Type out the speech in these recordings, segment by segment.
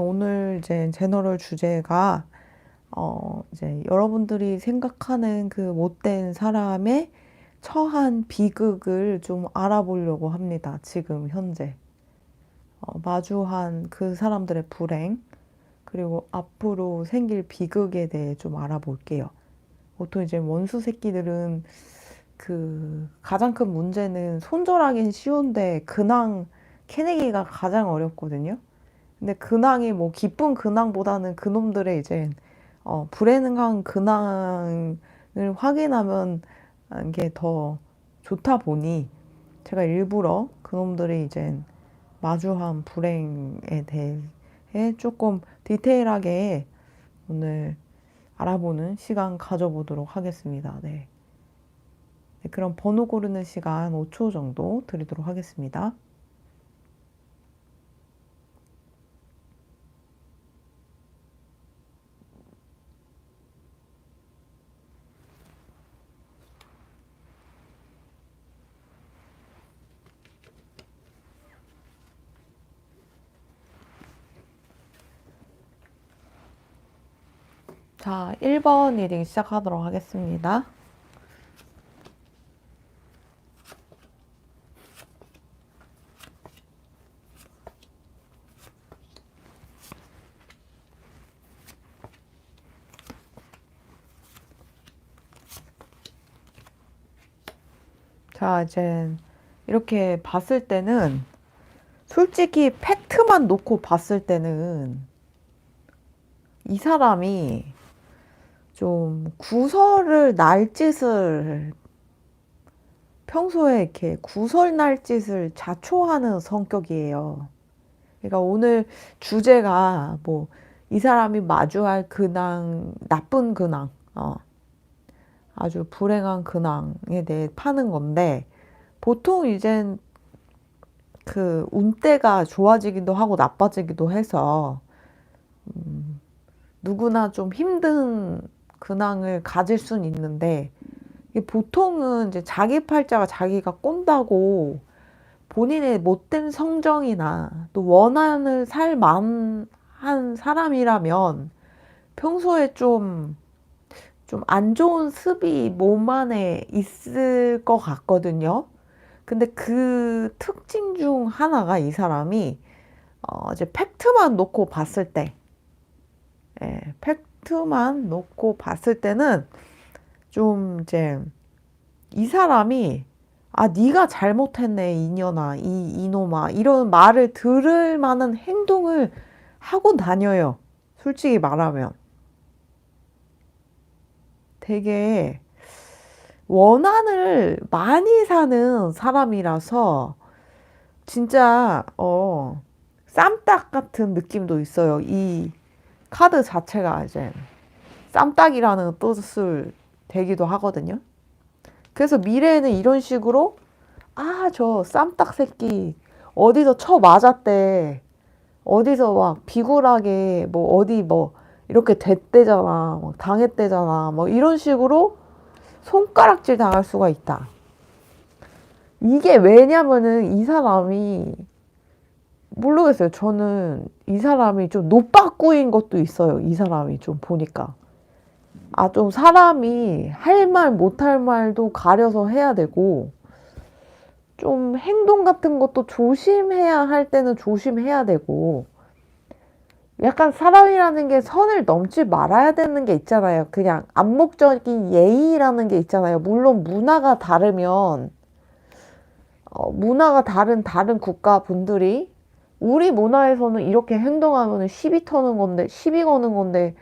오늘 이제 제너럴 주제가 이제 여러분들이 생각하는 그 못된 사람의 처한 비극을 좀 알아보려고 합니다. 지금 현재 마주한 그 사람들의 불행, 그리고 앞으로 생길 비극에 대해 좀 알아볼게요. 보통 이제 원수 새끼들은 그 가장 큰 문제는 손절하긴 쉬운데 근황 캐내기가 가장 어렵거든요. 근데 근황이 뭐 기쁜 근황보다는 그놈들의 이제 불행한 근황을 확인하면 이게 더 좋다 보니 제가 일부러 그놈들이 이제 마주한 불행에 대해 조금 디테일하게 오늘 알아보는 시간 가져보도록 하겠습니다. 네. 네, 그럼 번호 고르는 시간 5초 정도 드리도록 하겠습니다. 자, 1번 리딩 시작하도록 하겠습니다. 자, 이제 이렇게 봤을 때는 솔직히 팩트만 놓고 봤을 때는 이 사람이 좀 구설을 날 짓을 평소에 이렇게 구설 날 짓을 자초하는 성격이에요. 그러니까 오늘 주제가 뭐 이 사람이 마주할 근황, 나쁜 근황, 아주 불행한 근황에 대해 파는 건데 보통 이젠 그 운때가 좋아지기도 하고 나빠지기도 해서 누구나 좀 힘든 근황을 가질 수는 있는데 이게 보통은 이제 자기 팔자가 자기가 꼰다고 본인의 못된 성정이나 또 원한을 살 만한 사람이라면 평소에 좀 안 좋은 습이 몸 안에 있을 것 같거든요. 근데 그 특징 중 하나가 이 사람이 이제 팩트만 놓고 봤을 때, 팩트만 놓고 봤을 때는 좀 이제 이 사람이 네가 잘못했네 이년아 이놈아 이런 말을 들을 만한 행동을 하고 다녀요. 솔직히 말하면 되게 원한을 많이 사는 사람이라서 진짜 쌈딱 같은 느낌도 있어요. 이 카드 자체가 이제 쌈딱이라는 뜻을 대기도 하거든요. 그래서 미래에는 이런 식으로 저 쌈딱 새끼 어디서 쳐 맞았대. 어디서 막 비굴하게 뭐 어디 뭐 이렇게 됐대잖아. 막 당했대잖아. 뭐 이런 식으로 손가락질 당할 수가 있다. 이게 왜냐면은 이 사람이 모르겠어요. 저는 이 사람이 좀 노빠꾸인 것도 있어요. 이 사람이 좀 보니까. 좀 사람이 할 말, 못할 말도 가려서 해야 되고, 좀 행동 같은 것도 조심해야 할 때는 조심해야 되고, 약간 사람이라는 게 선을 넘지 말아야 되는 게 있잖아요. 그냥 암묵적인 예의라는 게 있잖아요. 물론 문화가 다르면, 문화가 다른 국가 분들이 우리 문화에서는 이렇게 행동하면 시비 터는 건데, 시비 거는 건데,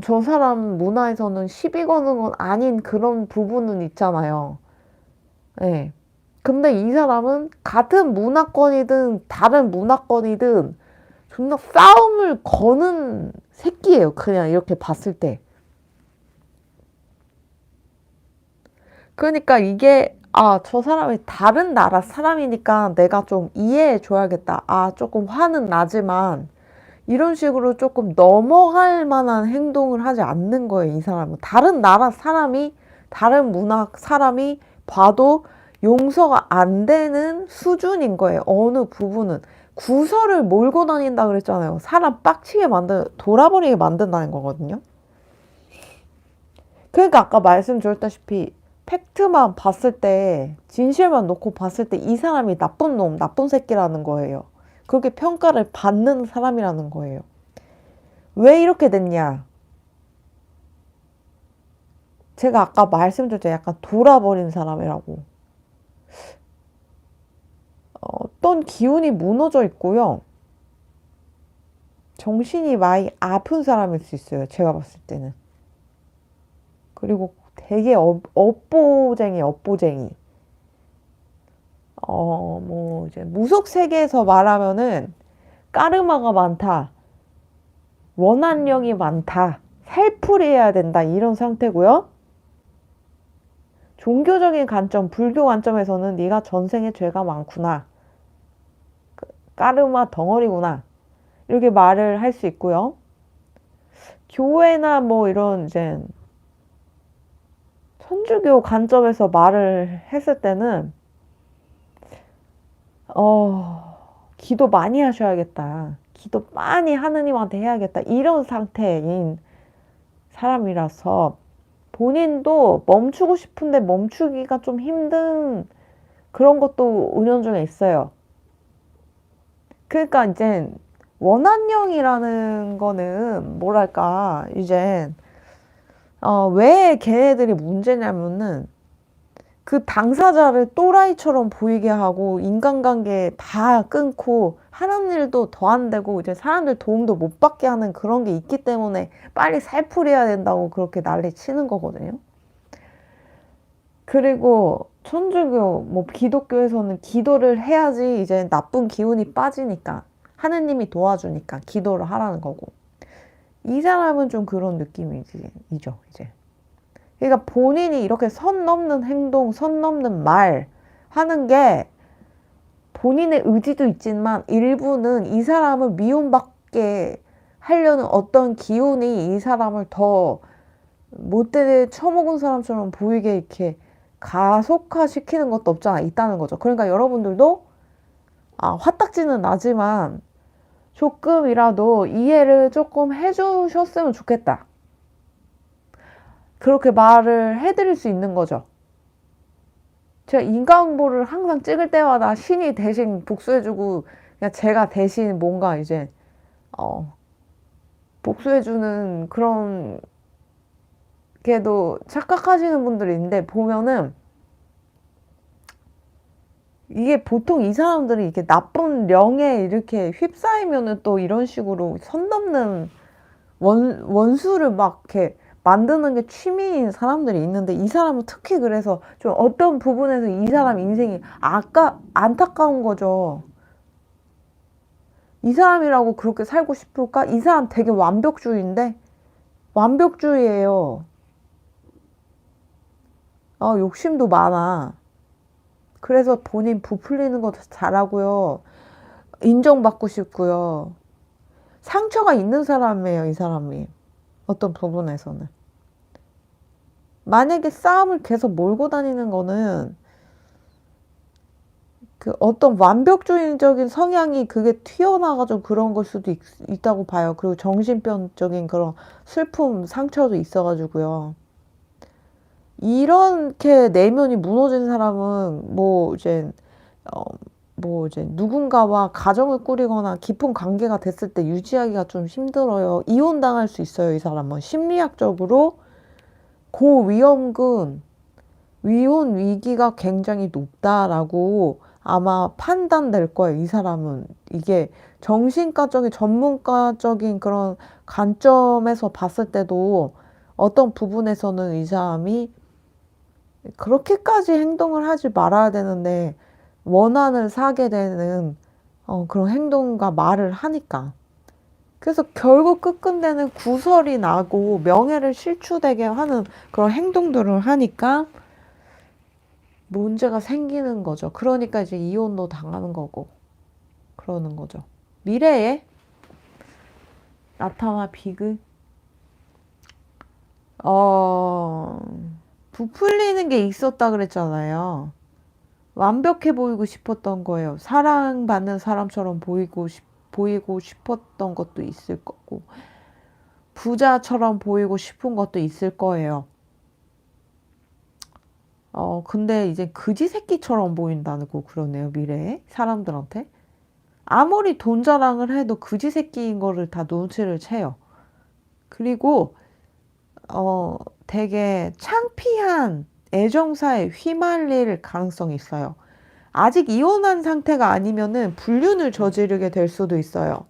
저 사람 문화에서는 시비 거는 건 아닌 그런 부분은 있잖아요. 네. 근데 이 사람은 같은 문화권이든 다른 문화권이든 존나 싸움을 거는 새끼예요. 그냥 이렇게 봤을 때. 그러니까 이게 저 사람이 다른 나라 사람이니까 내가 좀 이해해 줘야겠다. 조금 화는 나지만 이런 식으로 조금 넘어갈 만한 행동을 하지 않는 거예요, 이 사람은. 다른 나라 사람이, 다른 문화 사람이 봐도 용서가 안 되는 수준인 거예요, 어느 부분은. 구설을 몰고 다닌다 그랬잖아요. 사람 빡치게 돌아버리게 만든다는 거거든요. 그러니까 아까 말씀드렸다시피 팩트만 봤을 때, 진실만 놓고 봤을 때 이 사람이 나쁜 놈, 나쁜 새끼라는 거예요. 그렇게 평가를 받는 사람이라는 거예요. 왜 이렇게 됐냐? 제가 아까 말씀드렸죠. 약간 돌아버린 사람이라고. 어떤 기운이 무너져 있고요. 정신이 많이 아픈 사람일 수 있어요. 제가 봤을 때는. 그리고 되게 업보쟁이, 업보쟁이. 뭐, 이제 무속 세계에서 말하면은 까르마가 많다. 원한령이 많다. 살풀이해야 된다. 이런 상태고요. 종교적인 관점, 불교 관점에서는 네가 전생에 죄가 많구나. 까르마 덩어리구나. 이렇게 말을 할 수 있고요. 교회나 뭐 이런 이제 천주교 관점에서 말을 했을 때는 기도 많이 하셔야겠다. 기도 많이 하느님한테 해야겠다. 이런 상태인 사람이라서 본인도 멈추고 싶은데 멈추기가 좀 힘든 그런 것도 은연중에 있어요. 그러니까 이제 원한령이라는 거는 뭐랄까 이제 왜 걔네들이 문제냐면은 그 당사자를 또라이처럼 보이게 하고 인간관계 다 끊고 하는 일도 더 안 되고 이제 사람들 도움도 못 받게 하는 그런 게 있기 때문에 빨리 살풀이해야 된다고 그렇게 난리 치는 거거든요. 그리고 천주교, 뭐 기독교에서는 기도를 해야지 이제 나쁜 기운이 빠지니까 하느님이 도와주니까 기도를 하라는 거고 이 사람은 좀 그런 느낌이죠 이제. 그러니까 본인이 이렇게 선 넘는 행동, 선 넘는 말 하는 게 본인의 의지도 있지만 일부는 이 사람을 미움받게 하려는 어떤 기운이 이 사람을 더 못되게 처먹은 사람처럼 보이게 이렇게 가속화시키는 것도 없지 않아 있다는 거죠. 그러니까 여러분들도 화딱지는 나지만 조금이라도 이해를 조금 해주셨으면 좋겠다. 그렇게 말을 해드릴 수 있는 거죠. 제가 인과응보를 항상 찍을 때마다 신이 대신 복수해주고 그냥 제가 대신 뭔가 이제 복수해주는 그런 게도 착각하시는 분들이 있는데 보면은 이게 보통 이 사람들이 이렇게 나쁜 령에 이렇게 휩싸이면은 또 이런 식으로 선 넘는 원수를 막 이렇게 만드는 게 취미인 사람들이 있는데 이 사람은 특히 그래서 좀 어떤 부분에서 이 사람 인생이 안타까운 거죠. 이 사람이라고 그렇게 살고 싶을까? 이 사람 되게 완벽주의인데 완벽주의예요. 욕심도 많아. 그래서 본인 부풀리는 것도 잘하고요. 인정받고 싶고요. 상처가 있는 사람이에요, 이 사람이. 어떤 부분에서는. 만약에 싸움을 계속 몰고 다니는 거는 그 어떤 완벽주의적인 성향이 그게 튀어나와가지고 그런 걸 수도 있다고 봐요. 그리고 정신병적인 그런 슬픔, 상처도 있어가지고요. 이렇게 내면이 무너진 사람은 뭐 이제 누군가와 가정을 꾸리거나 깊은 관계가 됐을 때 유지하기가 좀 힘들어요. 이혼당할 수 있어요, 이 사람은. 심리학적으로 고위험군, 이혼 위기가 굉장히 높다라고 아마 판단될 거예요, 이 사람은. 이게 정신과적인, 전문가적인 그런 관점에서 봤을 때도 어떤 부분에서는 이 사람이 그렇게까지 행동을 하지 말아야 되는데 원한을 사게 되는 그런 행동과 말을 하니까. 그래서 결국 끝끝내는 구설이 나고 명예를 실추되게 하는 그런 행동들을 하니까 문제가 생기는 거죠. 그러니까 이제 이혼도 당하는 거고 그러는 거죠. 미래에 나타나 비극 부풀리는 게 있었다 그랬잖아요. 완벽해 보이고 싶었던 거예요. 사랑받는 사람처럼 보이고 싶었던 것도 있을 거고, 부자처럼 보이고 싶은 것도 있을 거예요. 근데 이제 그지 새끼처럼 보인다고 그러네요, 미래에. 사람들한테. 아무리 돈 자랑을 해도 그지 새끼인 거를 다 눈치를 채요. 그리고, 되게 창피한 애정사에 휘말릴 가능성이 있어요. 아직 이혼한 상태가 아니면은 불륜을 저지르게 될 수도 있어요.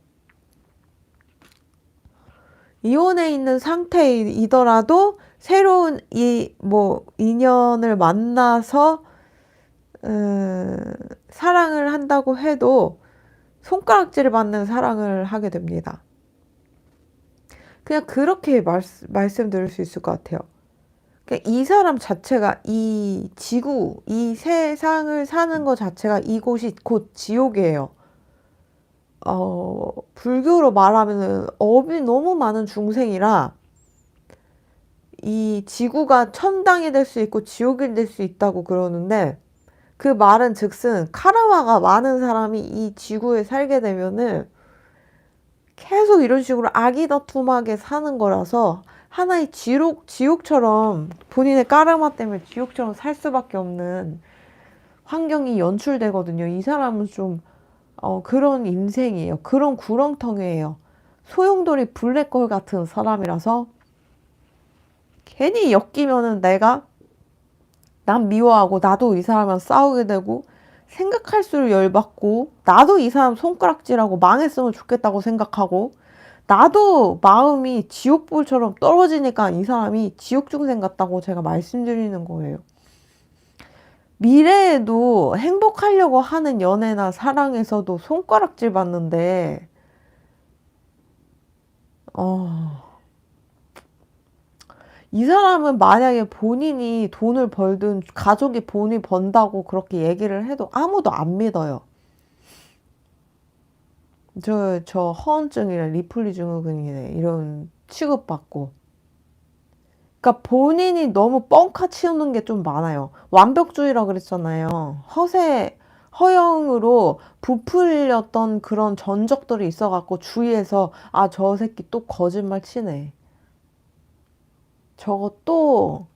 이혼해 있는 상태이더라도 새로운 인연을 만나서, 사랑을 한다고 해도 손가락질을 받는 사랑을 하게 됩니다. 그냥 그렇게 말씀드릴 수 있을 것 같아요. 그러니까 이 사람 자체가 이 지구, 이 세상을 사는 것 자체가 이곳이 곧 지옥이에요. 불교로 말하면은 업이 너무 많은 중생이라 이 지구가 천당이 될 수 있고 지옥이 될 수 있다고 그러는데 그 말은 즉슨 카르마가 많은 사람이 이 지구에 살게 되면은 계속 이런 식으로 아기다툼하게 사는 거라서 하나의 지옥처럼 본인의 까르마 때문에 지옥처럼 살 수밖에 없는 환경이 연출되거든요. 이 사람은 좀 그런 인생이에요. 그런 구렁텅이에요. 소용돌이 블랙홀 같은 사람이라서 괜히 엮이면은 내가 남 미워하고 나도 이 사람이랑 싸우게 되고 생각할수록 열받고 나도 이 사람 손가락질하고 망했으면 좋겠다고 생각하고 나도 마음이 지옥불처럼 떨어지니까 이 사람이 지옥중생 같다고 제가 말씀드리는 거예요. 미래에도 행복하려고 하는 연애나 사랑에서도 손가락질 받는데 이 사람은 만약에 본인이 돈을 벌든 가족이 본인이 번다고 그렇게 얘기를 해도 아무도 안 믿어요. 저 허언증이래, 리플리 증후군이래, 이런 취급받고. 그러니까 본인이 너무 뻥카 치우는 게 좀 많아요. 완벽주의라 그랬잖아요. 허영으로 부풀렸던 그런 전적들이 있어갖고 주위에서 아, 저 새끼 또 거짓말 치네. 저거 또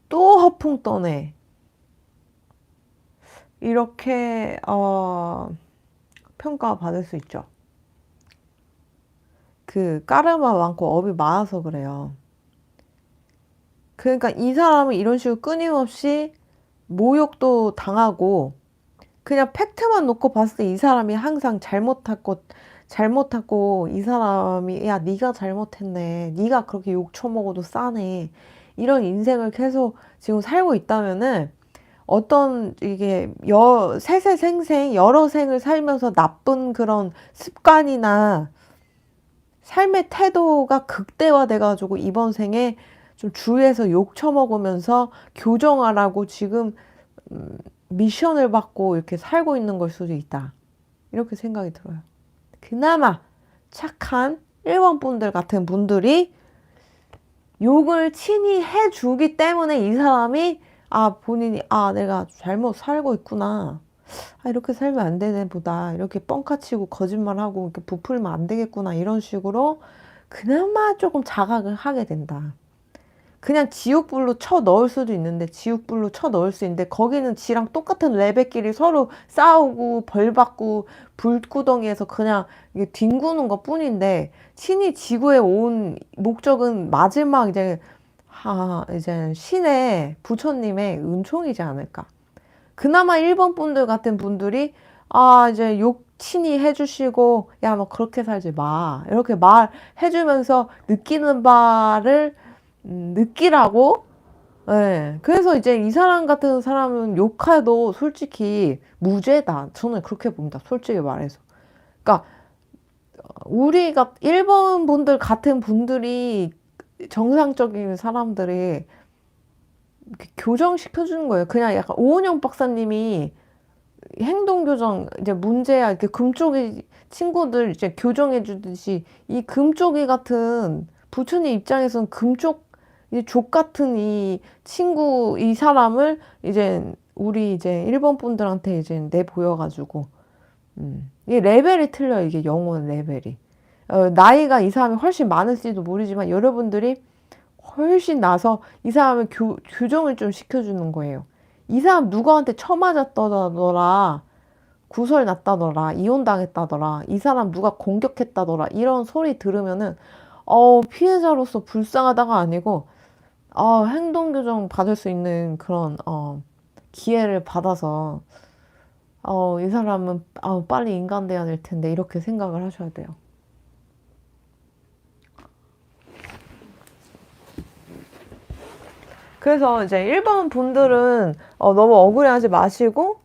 허풍 떠네. 이렇게 평가받을 수 있죠. 그 까르마 많고 업이 많아서 그래요. 그러니까 이 사람은 이런 식으로 끊임없이 모욕도 당하고 그냥 팩트만 놓고 봤을 때 이 사람이 항상 잘못하고 이 사람이 야 네가 잘못했네, 네가 그렇게 욕 처먹어도 싸네, 이런 인생을 계속 지금 살고 있다면은 어떤 이게 세세생생 여러 생을 살면서 나쁜 그런 습관이나 삶의 태도가 극대화돼가지고 이번 생에 좀 주위에서 욕 처먹으면서 교정하라고 지금 미션을 받고 이렇게 살고 있는 걸 수도 있다. 이렇게 생각이 들어요. 그나마 착한 1번 분들 같은 분들이 욕을 친히 해주기 때문에 이 사람이 본인이 내가 잘못 살고 있구나. 이렇게 살면 안 되네 보다. 이렇게 뻥카치고 거짓말하고 이렇게 부풀면 안 되겠구나. 이런 식으로 그나마 조금 자각을 하게 된다. 그냥 지옥불로 쳐 넣을 수도 있는데 지옥불로 쳐 넣을 수 있는데 거기는 지랑 똑같은 레벨끼리 서로 싸우고 벌받고 불구덩이에서 그냥 이게 뒹구는 것 뿐인데 신이 지구에 온 목적은 마지막 이제 신의 부처님의 은총이지 않을까. 그나마 1번 분들 같은 분들이 이제 욕 친히 해주시고 야 뭐 그렇게 살지 마 이렇게 말해주면서 느끼는 바를 느끼라고. 네. 그래서 이제 이 사람 같은 사람은 욕해도 솔직히 무죄다. 저는 그렇게 봅니다. 솔직히 말해서. 그러니까 우리가 1번 분들 같은 분들이 정상적인 사람들이 교정시켜주는 거예요. 그냥 약간 오은영 박사님이 행동교정 이제 문제야 이렇게 금쪽이 친구들 이제 교정해 주듯이 이 금쪽이 같은 부처님 입장에서는 금쪽 족 같은 이 친구 이 사람을 이제 우리 이제 일본 분들한테 이제 내 보여가지고, 이게 레벨이 틀려요. 이게 영혼 레벨이. 나이가 이 사람이 훨씬 많을지도 모르지만 여러분들이 훨씬 나서 이 사람을 교정을 좀 시켜주는 거예요. 이 사람 누구한테 처맞았다더라, 구설 났다더라, 이혼당했다더라, 이 사람 누가 공격했다더라, 이런 소리 들으면은, 피해자로서 불쌍하다가 아니고, 행동교정 받을 수 있는 그런, 기회를 받아서, 이 사람은, 빨리 인간 돼야 될 텐데, 이렇게 생각을 하셔야 돼요. 그래서 이제 일본 분들은 너무 억울해하지 마시고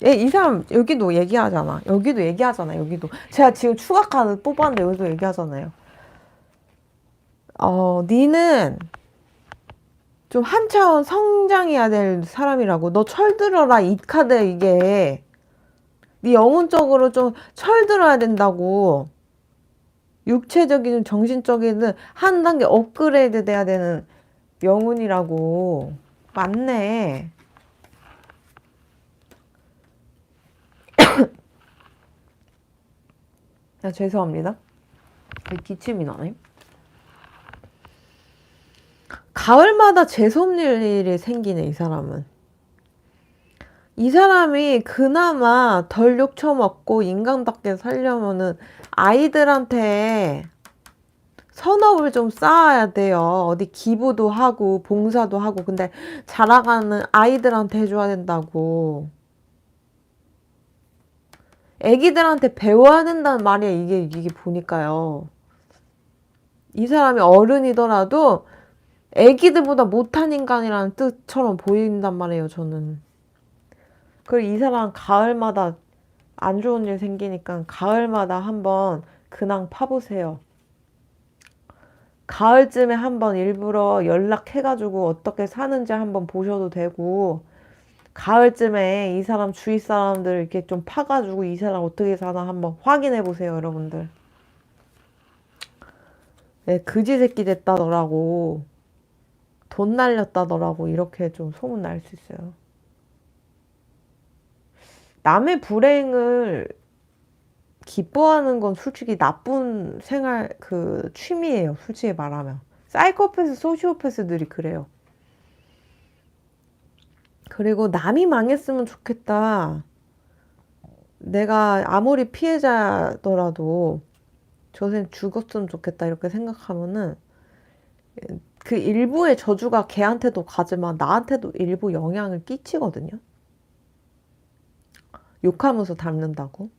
이 사람 여기도 얘기하잖아. 여기도 제가 지금 추가 카드 뽑았는데 여기도 얘기하잖아요. 니는 좀 한 차원 성장해야 될 사람이라고. 너 철들어라. 이 카드 이게 네 영혼적으로 좀 철들어야 된다고. 육체적이든 정신적이든 한 단계 업그레이드 돼야 되는 영혼이라고. 맞네. 죄송합니다. 기침이 나네. 가을마다 재수없는 일이 생기네, 이 사람은. 이 사람이 그나마 덜 욕처먹고 인간답게 살려면은 아이들한테 선업을 좀 쌓아야 돼요. 어디 기부도 하고 봉사도 하고. 근데 자라가는 아이들한테 해줘야 된다고. 애기들한테 배워야 된다는 말이야. 이게 보니까요. 이 사람이 어른이더라도 애기들보다 못한 인간이라는 뜻처럼 보인단 말이에요. 저는. 그리고 이 사람 가을마다 안 좋은 일 생기니까 가을마다 한번 근황 파보세요. 가을쯤에 한번 일부러 연락해가지고 어떻게 사는지 한번 보셔도 되고, 가을쯤에 이 사람 주위 사람들 이렇게 좀 파가지고 이 사람 어떻게 사나 한번 확인해 보세요, 여러분들. 네, 그지 새끼 됐다더라고. 돈 날렸다더라고. 이렇게 좀 소문 날 수 있어요. 남의 불행을 기뻐하는 건 솔직히 나쁜 생활, 취미예요. 솔직히 말하면. 사이코패스, 소시오패스들이 그래요. 그리고 남이 망했으면 좋겠다. 내가 아무리 피해자더라도 저새 죽었으면 좋겠다. 이렇게 생각하면은 그 일부의 저주가 걔한테도 가지만 나한테도 일부 영향을 끼치거든요. 욕하면서 닮는다고.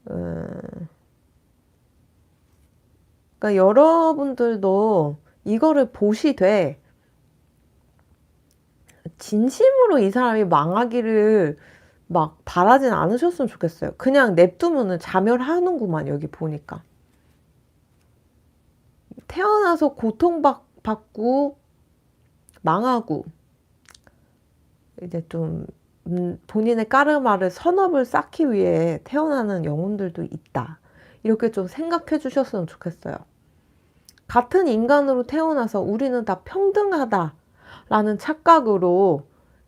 그러니까 여러분들도 이거를 보시되 진심으로 이 사람이 망하기를 막 바라진 않으셨으면 좋겠어요. 그냥 냅두면은 자멸하는구만. 여기 보니까 태어나서 고통받고 망하고 이제 좀 본인의 까르마를 선업을 쌓기 위해 태어나는 영혼들도 있다. 이렇게 좀 생각해 주셨으면 좋겠어요. 같은 인간으로 태어나서 우리는 다 평등하다라는 착각으로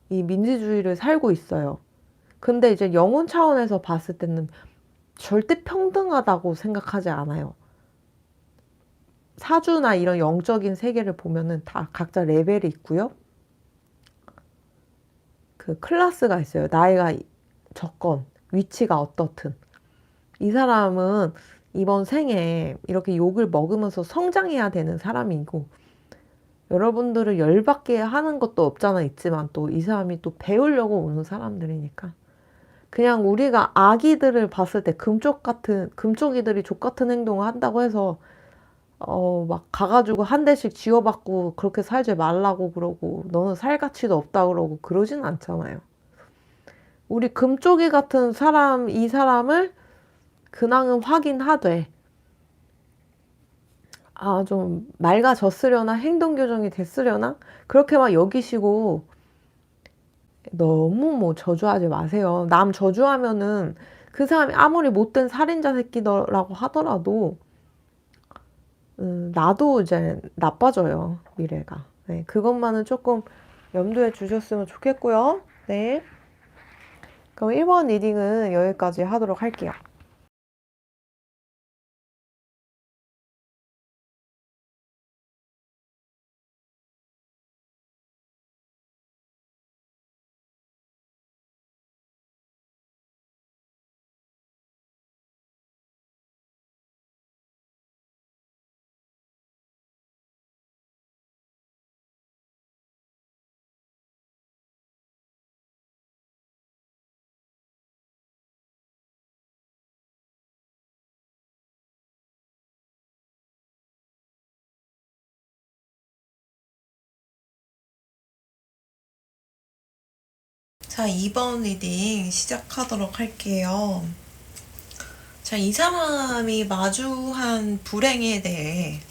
이 민주주의를 살고 있어요. 근데 이제 영혼 차원에서 봤을 때는 절대 평등하다고 생각하지 않아요. 사주나 이런 영적인 세계를 보면은 다 각자 레벨이 있고요. 그 클래스가 있어요. 나이가 적건, 위치가 어떻든. 이 사람은 이번 생에 이렇게 욕을 먹으면서 성장해야 되는 사람이고, 여러분들을 열받게 하는 것도 없잖아 있지만 또 이 사람이 또 배우려고 오는 사람들이니까. 그냥 우리가 아기들을 봤을 때 금쪽이들이 족같은 행동을 한다고 해서 막 가가지고 한 대씩 쥐어받고 그렇게 살지 말라고 그러고 너는 살 가치도 없다 그러고 그러진 않잖아요. 우리 금쪽이 같은 사람, 이 사람을 근황은 확인하되 좀 맑아졌으려나 행동 교정이 됐으려나 그렇게 막 여기시고 너무 뭐 저주하지 마세요. 남 저주하면은 그 사람이 아무리 못된 살인자 새끼더라고 하더라도 나도 이제 나빠져요, 미래가. 네, 그것만은 조금 염두에 주셨으면 좋겠고요. 네. 그럼 1번 리딩은 여기까지 하도록 할게요. 자, 2번 리딩 시작하도록 할게요. 자, 이 사람이 마주한 불행에 대해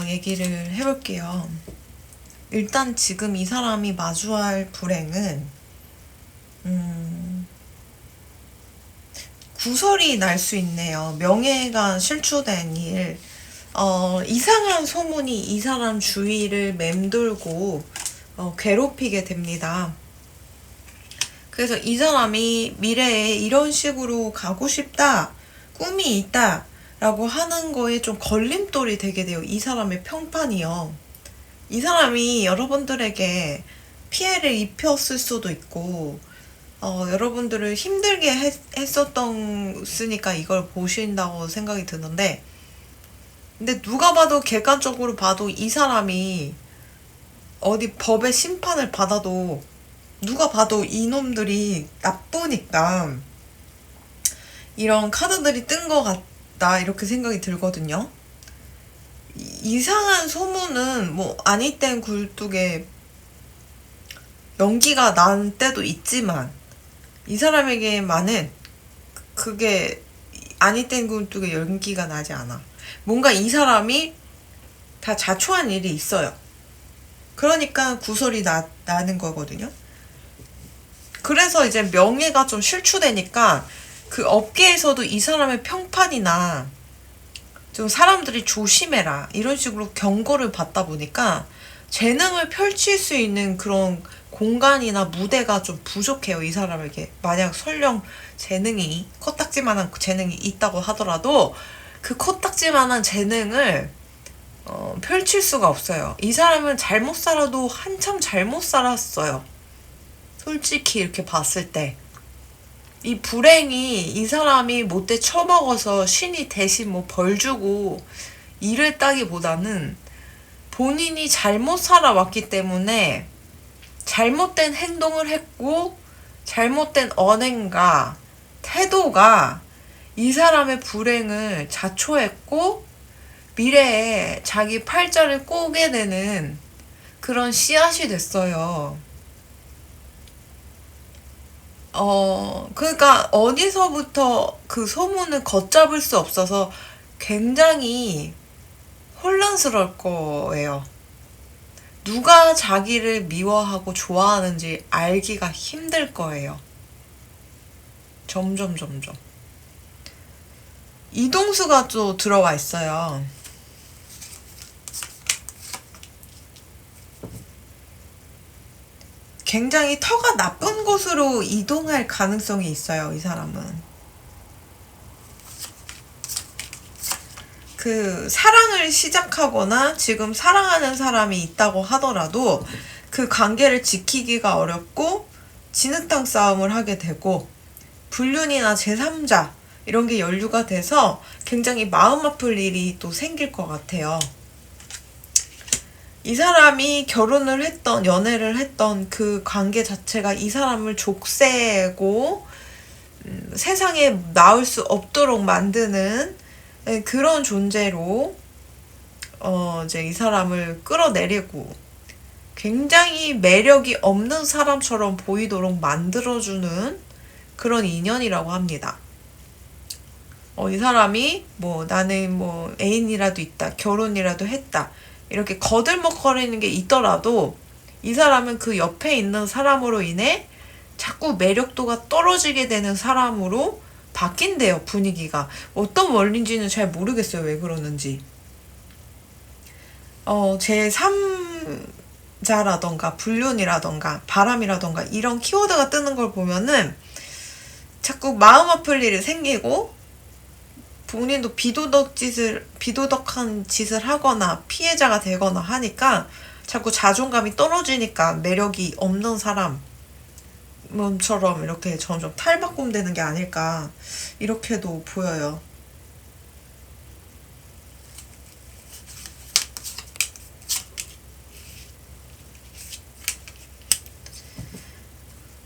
얘기를 해볼게요. 일단 지금 이 사람이 마주할 불행은 구설이 날 수 있네요. 명예가 실추된 일, 이상한 소문이 이 사람 주위를 맴돌고 괴롭히게 됩니다. 그래서 이 사람이 미래에 이런 식으로 가고 싶다, 꿈이 있다 라고 하는 거에 좀 걸림돌이 되게 돼요. 이 사람의 평판이요. 이 사람이 여러분들에게 피해를 입혔을 수도 있고 여러분들을 힘들게 했었으니까 이걸 보신다고 생각이 드는데, 근데 누가 봐도 객관적으로 봐도 이 사람이 어디 법의 심판을 받아도 누가 봐도 이놈들이 나쁘니까 이런 카드들이 뜬 것 같다, 이렇게 생각이 들거든요. 이상한 소문은 뭐 아니 땐 굴뚝에 연기가 난 때도 있지만 이 사람에게만은 그게 아니 땐 굴뚝에 연기가 나지 않아. 뭔가 이 사람이 다 자초한 일이 있어요. 그러니까 구설이 나는 거거든요. 그래서 이제 명예가 좀 실추되니까 그 업계에서도 이 사람의 평판이나 좀 사람들이 조심해라 이런 식으로 경고를 받다 보니까 재능을 펼칠 수 있는 그런 공간이나 무대가 좀 부족해요, 이 사람에게. 만약 설령 재능이, 코딱지만한 재능이 있다고 하더라도 그 코딱지만한 재능을 펼칠 수가 없어요. 이 사람은 잘못 살아도 한참 잘못 살았어요. 솔직히 이렇게 봤을 때. 이 불행이 이 사람이 못돼 처먹어서 신이 대신 뭐 벌 주고 일을 따기보다는 본인이 잘못 살아왔기 때문에 잘못된 행동을 했고 잘못된 언행과 태도가 이 사람의 불행을 자초했고 미래에 자기 팔자를 꼬게 되는 그런 씨앗이 됐어요. 그러니까 어디서부터 그 소문을 걷잡을 수 없어서 굉장히 혼란스러울 거예요. 누가 자기를 미워하고 좋아하는지 알기가 힘들 거예요. 점점. 이동수가 또 들어와 있어요. 굉장히 터가 나쁜 곳으로 이동할 가능성이 있어요, 이 사람은. 그 사랑을 시작하거나 지금 사랑하는 사람이 있다고 하더라도 그 관계를 지키기가 어렵고 진흙탕 싸움을 하게 되고 불륜이나 제3자 이런 게 연루가 돼서 굉장히 마음 아플 일이 또 생길 것 같아요. 이 사람이 결혼을 했던, 연애를 했던 그 관계 자체가 이 사람을 족쇄고 세상에 나올 수 없도록 만드는 그런 존재로 이제 이 사람을 끌어내리고 굉장히 매력이 없는 사람처럼 보이도록 만들어주는 그런 인연이라고 합니다. 이 사람이 뭐 나는 뭐 애인이라도 있다, 결혼이라도 했다 이렇게 거들먹거리는 게 있더라도 이 사람은 그 옆에 있는 사람으로 인해 자꾸 매력도가 떨어지게 되는 사람으로 바뀐대요, 분위기가. 어떤 원리인지는 잘 모르겠어요, 왜 그러는지. 제3자라던가 불륜이라던가 바람이라던가 이런 키워드가 뜨는 걸 보면은 자꾸 마음 아플 일이 생기고 본인도 비도덕한 짓을 하거나 피해자가 되거나 하니까 자꾸 자존감이 떨어지니까 매력이 없는 사람처럼 이렇게 점점 탈바꿈되는 게 아닐까 이렇게도 보여요.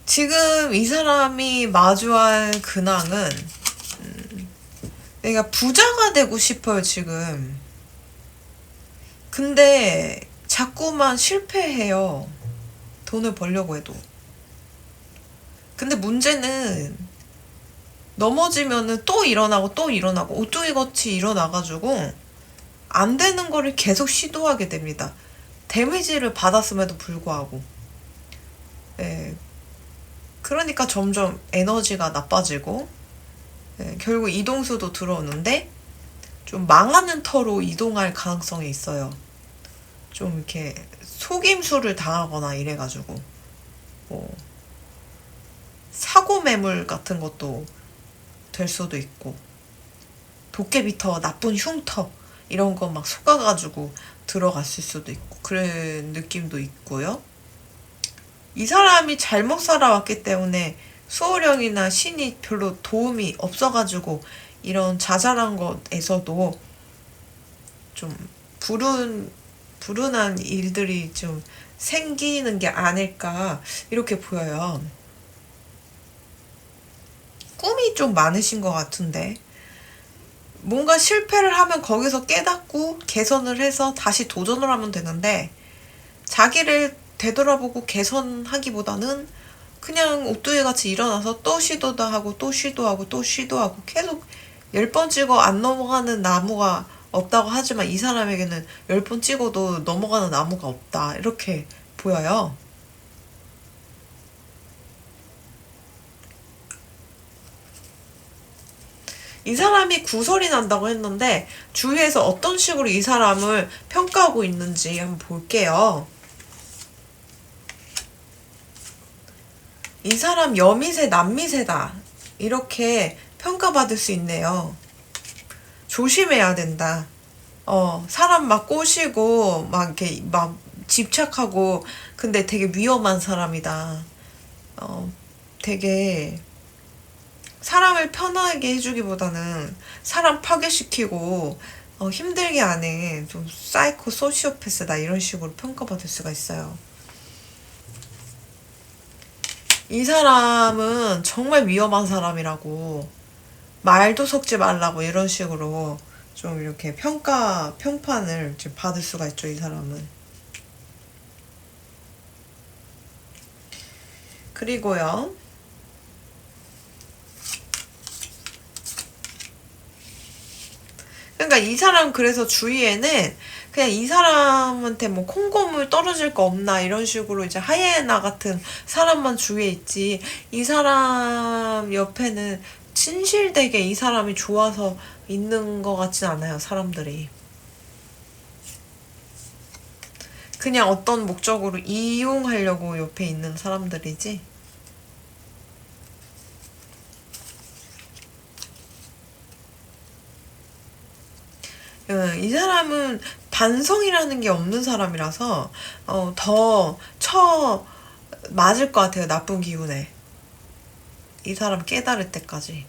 지금 이 사람이 마주할 근황은 내가 부자가 되고 싶어요, 지금. 근데 자꾸만 실패해요. 돈을 벌려고 해도. 근데 문제는 넘어지면은 또 일어나고 또 일어나고 오뚜기같이 일어나가지고 안 되는 거를 계속 시도하게 됩니다. 데미지를 받았음에도 불구하고. 예. 그러니까 점점 에너지가 나빠지고 결국 이동수도 들어오는데 좀 망하는 터로 이동할 가능성이 있어요. 좀 이렇게 속임수를 당하거나 이래가지고 뭐 사고 매물 같은 것도 될 수도 있고 도깨비터 나쁜 흉터 이런 거 막 속아가지고 들어갔을 수도 있고 그런 느낌도 있고요. 이 사람이 잘못 살아왔기 때문에 수호령이나 신이 별로 도움이 없어가지고 이런 자잘한 것에서도 좀 불운한 일들이 좀 생기는 게 아닐까 이렇게 보여요. 꿈이 좀 많으신 것 같은데 뭔가 실패를 하면 거기서 깨닫고 개선을 해서 다시 도전을 하면 되는데 자기를 되돌아보고 개선하기보다는 그냥 오뚜기같이 일어나서 또 시도도 하고 또 시도하고 또 시도하고 계속 10번 찍어 안 넘어가는 나무가 없다고 하지만 이 사람에게는 10번 찍어도 넘어가는 나무가 없다 이렇게 보여요. 이 사람이 구설이 난다고 했는데 주위에서 어떤 식으로 이 사람을 평가하고 있는지 한번 볼게요. 이 사람 여미새 남미새다 이렇게 평가받을 수 있네요. 조심해야 된다. 사람 막 꼬시고 막 이렇게 막 집착하고 근데 되게 위험한 사람이다. 되게 사람을 편하게 해주기보다는 사람 파괴시키고 힘들게 하는 좀 사이코 소시오패스다 이런 식으로 평가받을 수가 있어요. 이 사람은 정말 위험한 사람이라고 말도 섞지 말라고 이런 식으로 좀 이렇게 평판을 좀 받을 수가 있죠, 이 사람은. 그리고요. 그러니까 이 사람 그래서 주위에는 그냥 이 사람한테 뭐 콩고물 떨어질 거 없나 이런 식으로 이제 하이에나 같은 사람만 주위에 있지 이 사람 옆에는 진실되게 이 사람이 좋아서 있는 것 같진 않아요, 사람들이. 그냥 어떤 목적으로 이용하려고 옆에 있는 사람들이지. 이 사람은 반성이라는 게 없는 사람이라서 더 맞을 것 같아요, 나쁜 기운에. 이 사람 깨달을 때까지.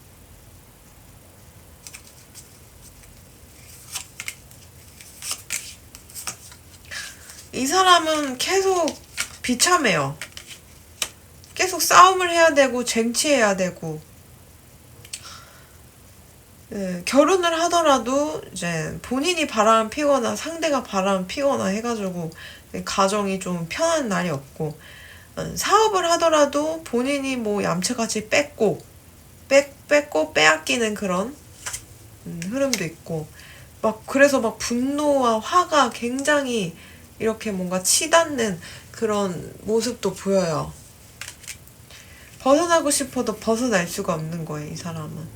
이 사람은 계속 비참해요. 계속 싸움을 해야 되고 쟁취해야 되고 결혼을 하더라도 이제 본인이 바람 피거나 상대가 바람 피거나 해가지고 가정이 좀 편한 날이 없고 사업을 하더라도 본인이 뭐 얌체같이 뺏고 빼앗기는 그런 흐름도 있고 막 그래서 막 분노와 화가 굉장히 이렇게 뭔가 치닫는 그런 모습도 보여요. 벗어나고 싶어도 벗어날 수가 없는 거예요, 이 사람은.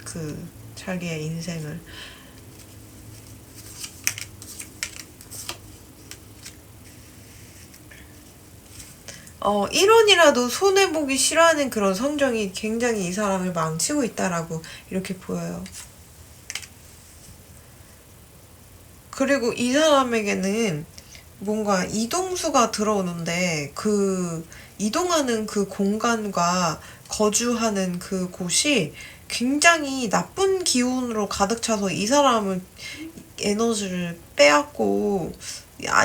자기의 인생을. 1원이라도 손해보기 싫어하는 그런 성정이 굉장히 이 사람을 망치고 있다라고 이렇게 보여요. 그리고 이 사람에게는 뭔가 이동수가 들어오는데 그 이동하는 그 공간과 거주하는 그 곳이 굉장히 나쁜 기운으로 가득 차서 이 사람을 에너지를 빼앗고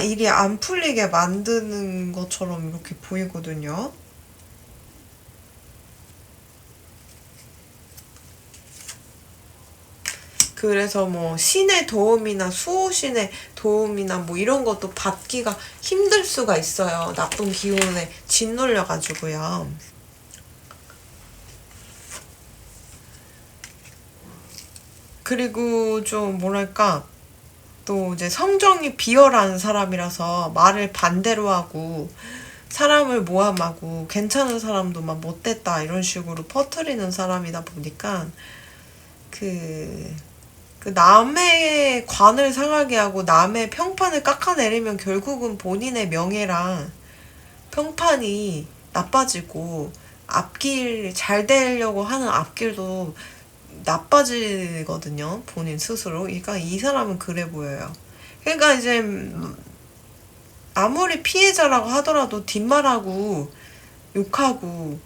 일이 안 풀리게 만드는 것처럼 이렇게 보이거든요. 그래서 뭐 신의 도움이나 수호신의 도움이나 뭐 이런 것도 받기가 힘들 수가 있어요. 나쁜 기운에 짓눌려가지고요. 그리고 좀 뭐랄까 또 이제 성정이 비열한 사람이라서 말을 반대로 하고 사람을 모함하고 괜찮은 사람도 막 못됐다 이런 식으로 퍼뜨리는 사람이다 보니까 그 남의 관을 상하게 하고 남의 평판을 깎아내리면 결국은 본인의 명예랑 평판이 나빠지고 앞길 잘 되려고 하는 앞길도 나빠지거든요. 본인 스스로. 그러니까 이 사람은 그래 보여요. 그러니까 이제 아무리 피해자라고 하더라도 뒷말하고 욕하고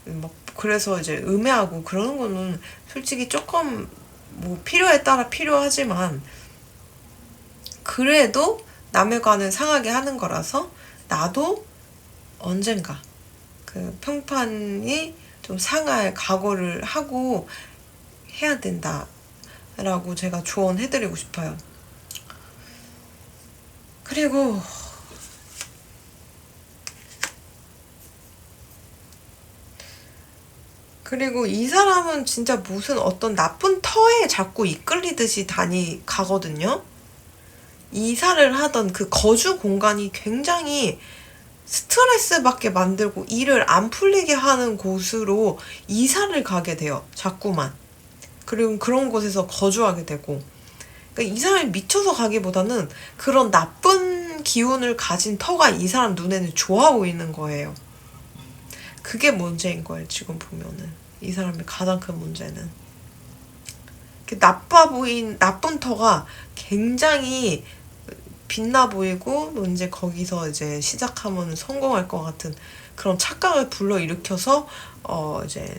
막 그래서 이제 음해하고 그러는 거는 솔직히 조금 뭐 필요에 따라 필요하지만 그래도 남의 관을 상하게 하는 거라서 나도 언젠가 그 평판이 좀 상할 각오를 하고 해야 된다라고 제가 조언해드리고 싶어요. 그리고 이 사람은 진짜 무슨 어떤 나쁜 터에 자꾸 이끌리듯이 가거든요. 이사를 하던 그 거주 공간이 굉장히 스트레스 받게 만들고 일을 안 풀리게 하는 곳으로 이사를 가게 돼요. 자꾸만. 그리고 그런 곳에서 거주하게 되고. 그러니까 이 사람이 미쳐서 가기보다는 그런 나쁜 기운을 가진 터가 이 사람 눈에는 좋아 보이는 거예요. 그게 문제인 거예요. 지금 보면은. 이 사람의 가장 큰 문제는. 나쁜 터가 굉장히 빛나 보이고 이제 거기서 이제 시작하면 성공할 것 같은 그런 착각을 불러일으켜서 이제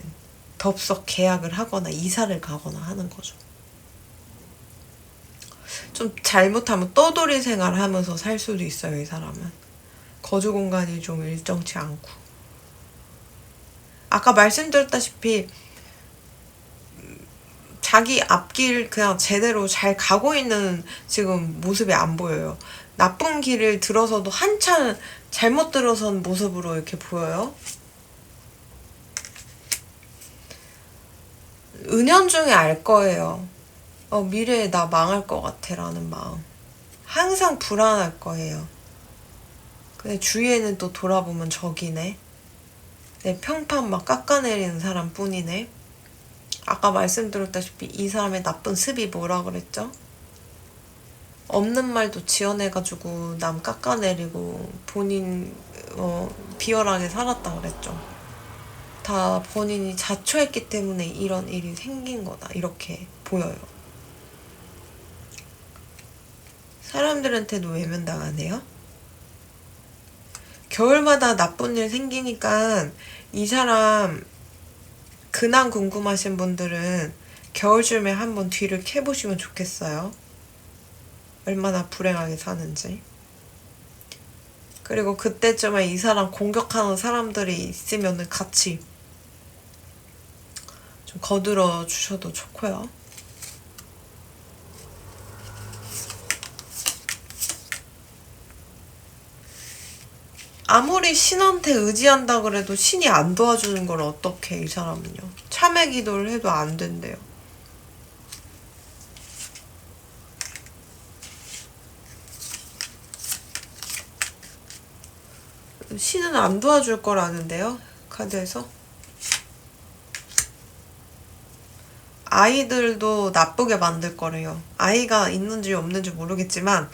덥석 계약을 하거나 이사를 가거나 하는 거죠. 좀 잘못하면 떠돌이 생활을 하면서 살 수도 있어요. 이 사람은. 거주 공간이 좀 일정치 않고. 아까 말씀드렸다시피 자기 앞길 그냥 제대로 잘 가고 있는 지금 모습이 안 보여요. 나쁜 길을 들어서도 한참 잘못 들어선 모습으로 이렇게 보여요. 은연중에 알 거예요. 미래에 나 망할 것 같아 라는 마음. 항상 불안할 거예요. 근데 주위에는 또 돌아보면 적이네. 내 평판 막 깎아내리는 사람 뿐이네. 아까 말씀드렸다시피 이 사람의 나쁜 습이 뭐라 그랬죠? 없는 말도 지어내가지고 남 깎아내리고 본인 비열하게 살았다 그랬죠. 다 본인이 자초했기 때문에 이런 일이 생긴 거다 이렇게 보여요. 사람들한테도 외면당하네요. 겨울마다 나쁜 일 생기니까 이 사람 근황 궁금하신 분들은 겨울쯤에 한번 뒤를 캐보시면 좋겠어요. 얼마나 불행하게 사는지. 그리고 그때쯤에 이 사람 공격하는 사람들이 있으면 같이 좀 거들어 주셔도 좋고요. 아무리 신한테 의지한다 그래도 신이 안 도와주는 걸 어떡해 이 사람은요. 참회 기도를 해도 안 된대요. 신은 안 도와줄 거라는데요. 카드에서. 아이들도 나쁘게 만들 거래요. 아이가 있는지 없는지 모르겠지만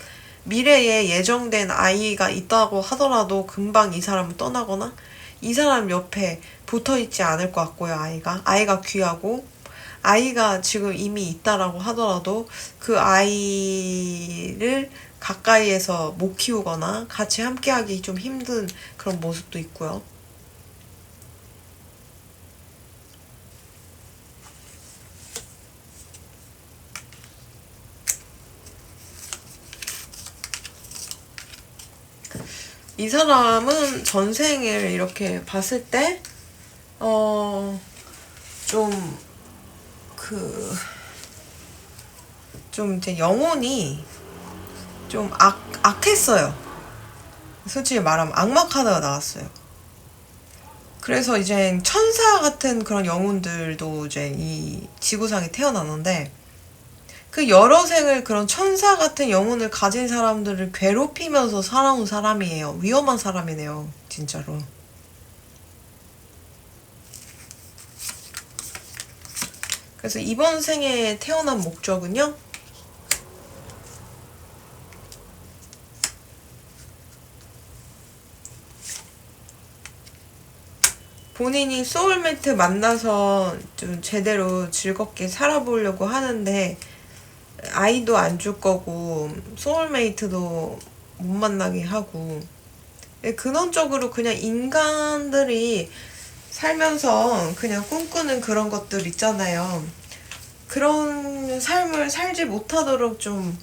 미래에 예정된 아이가 있다고 하더라도 금방 이 사람을 떠나거나 이 사람 옆에 붙어 있지 않을 것 같고요. 아이가 귀하고 아이가 지금 이미 있다라고 하더라도 그 아이를 가까이에서 못 키우거나 같이 함께하기 좀 힘든 그런 모습도 있고요. 이 사람은 전생을 이렇게 봤을 때, 좀, 좀 이제 영혼이 좀 악했어요. 솔직히 말하면 악마 카드가 나왔어요. 그래서 이제 천사 같은 그런 영혼들도 이제 이 지구상에 태어나는데, 그 여러 생을 그런 천사 같은 영혼을 가진 사람들을 괴롭히면서 살아온 사람이에요. 위험한 사람이네요, 진짜로. 그래서 이번 생에 태어난 목적은요, 본인이 소울메이트 만나서 좀 제대로 즐겁게 살아보려고 하는데, 아이도 안 줄 거고 소울메이트도 못 만나게 하고, 근원적으로 그냥 인간들이 살면서 그냥 꿈꾸는 그런 것들 있잖아요. 그런 삶을 살지 못하도록 좀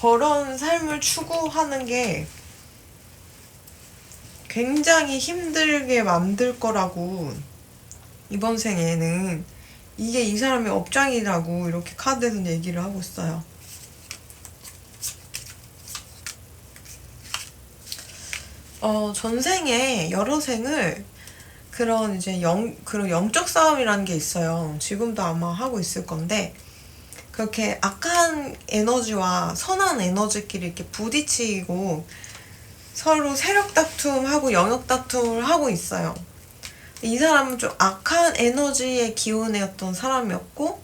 그런 삶을 추구하는 게 굉장히 힘들게 만들 거라고, 이번 생에는 이게 이 사람의 업장이라고 이렇게 카드에서는 얘기를 하고 있어요. 전생에 여러 생을 그런 이제 그런 영적 싸움이라는 게 있어요. 지금도 아마 하고 있을 건데, 그렇게 악한 에너지와 선한 에너지끼리 이렇게 부딪히고 서로 세력 다툼하고 영역 다툼을 하고 있어요. 이 사람은 좀 악한 에너지의 기운이었던 사람이었고,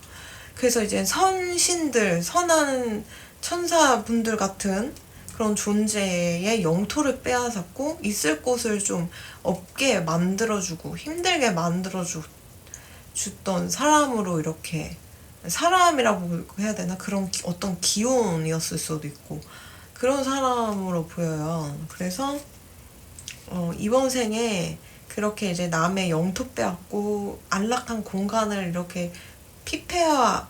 그래서 이제 선신들, 선한 천사분들 같은 그런 존재의 영토를 빼앗았고, 있을 곳을 좀 없게 만들어주고 힘들게 만들어줬던 사람으로, 이렇게 사람이라고 해야 되나? 그런 어떤 기운이었을 수도 있고, 그런 사람으로 보여요. 그래서 이번 생에 그렇게 이제 남의 영토 빼앗고 안락한 공간을 이렇게 피폐화